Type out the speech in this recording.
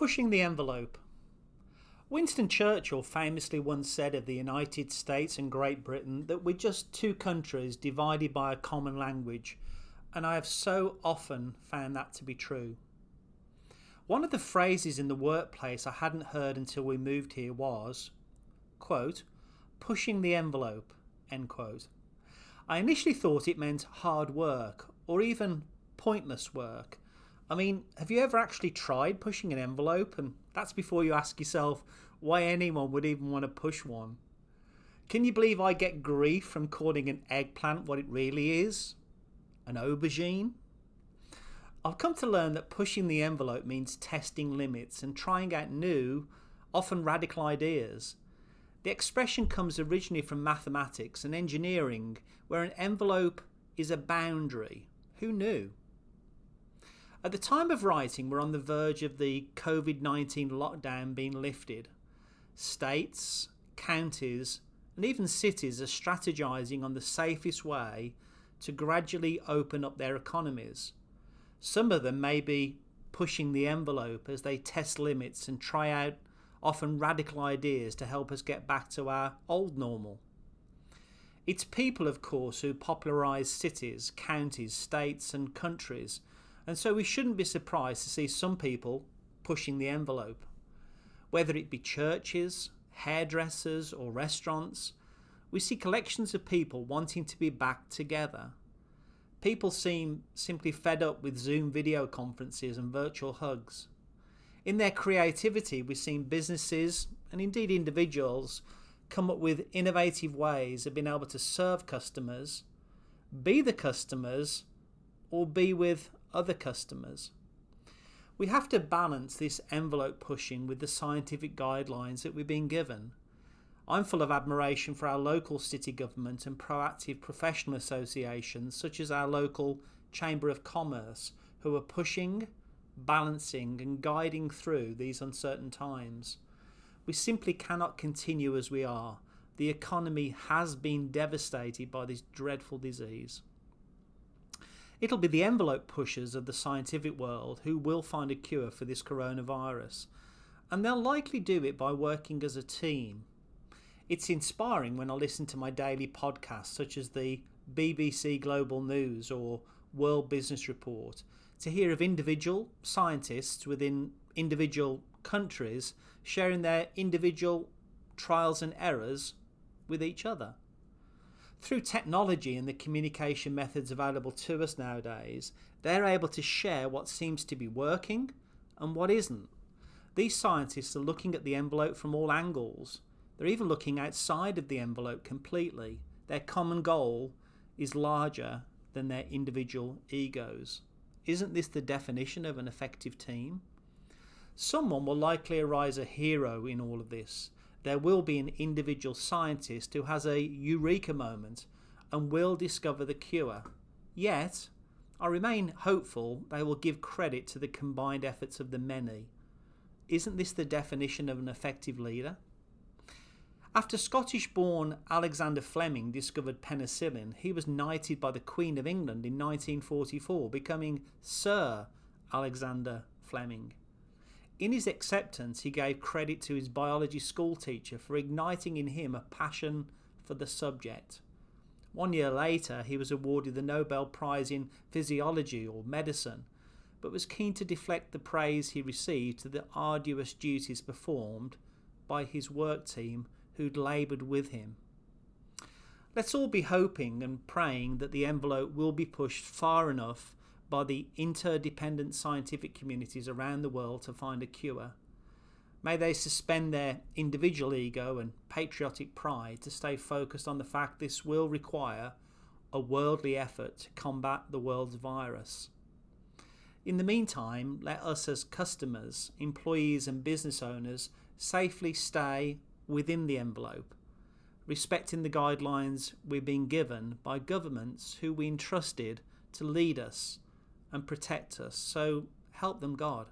Pushing the envelope. Winston Churchill famously once said of the United States and Great Britain that we're just two countries divided by a common language, and I have so often found that to be true. One of the phrases in the workplace I hadn't heard until we moved here was, quote, pushing the envelope, end quote. I initially thought it meant hard work or even pointless work. I mean, have you ever actually tried pushing an envelope? And that's before you ask yourself why anyone would even want to push one. Can you believe I get grief from calling an eggplant what it really is? An aubergine? I've come to learn that pushing the envelope means testing limits and trying out new, often radical ideas. The expression comes originally from mathematics and engineering, where an envelope is a boundary. Who knew? At the time of writing, we're on the verge of the COVID-19 lockdown being lifted. States, counties, and even cities are strategizing on the safest way to gradually open up their economies. Some of them may be pushing the envelope as they test limits and try out often radical ideas to help us get back to our old normal. It's people, of course, who popularise cities, counties, states and countries, and so we shouldn't be surprised to see some people pushing the envelope. Whether it be churches, hairdressers or restaurants, we see collections of people wanting to be back together. People seem simply fed up with Zoom video conferences and virtual hugs. In their creativity, we've seen businesses and indeed individuals come up with innovative ways of being able to serve customers, be the customers, or be with other customers. We have to balance this envelope pushing with the scientific guidelines that we've been given. I'm full of admiration for our local city government and proactive professional associations such as our local Chamber of Commerce, who are pushing, balancing and guiding through these uncertain times. We simply cannot continue as we are. The economy has been devastated by this dreadful disease. It'll be the envelope pushers of the scientific world who will find a cure for this coronavirus, and they'll likely do it by working as a team. It's inspiring when I listen to my daily podcasts such as the BBC Global News or World Business Report to hear of individual scientists within individual countries sharing their individual trials and errors with each other. Through technology and the communication methods available to us nowadays, they're able to share what seems to be working and what isn't. These scientists are looking at the envelope from all angles. They're even looking outside of the envelope completely. Their common goal is larger than their individual egos. Isn't this the definition of an effective team? Someone will likely arise a hero in all of this. There will be an individual scientist who has a eureka moment and will discover the cure. Yet, I remain hopeful they will give credit to the combined efforts of the many. Isn't this the definition of an effective leader? After Scottish-born Alexander Fleming discovered penicillin, he was knighted by the Queen of England in 1944, becoming Sir Alexander Fleming. In his acceptance, he gave credit to his biology school teacher for igniting in him a passion for the subject. 1 year later, he was awarded the Nobel Prize in Physiology or Medicine, but was keen to deflect the praise he received to the arduous duties performed by his work team who'd laboured with him. Let's all be hoping and praying that the envelope will be pushed far enough by the interdependent scientific communities around the world to find a cure. May they suspend their individual ego and patriotic pride to stay focused on the fact this will require a worldly effort to combat the world's virus. In the meantime, let us as customers, employees and business owners safely stay within the envelope, respecting the guidelines we're being given by governments who we entrusted to lead us and protect us. So help them, God.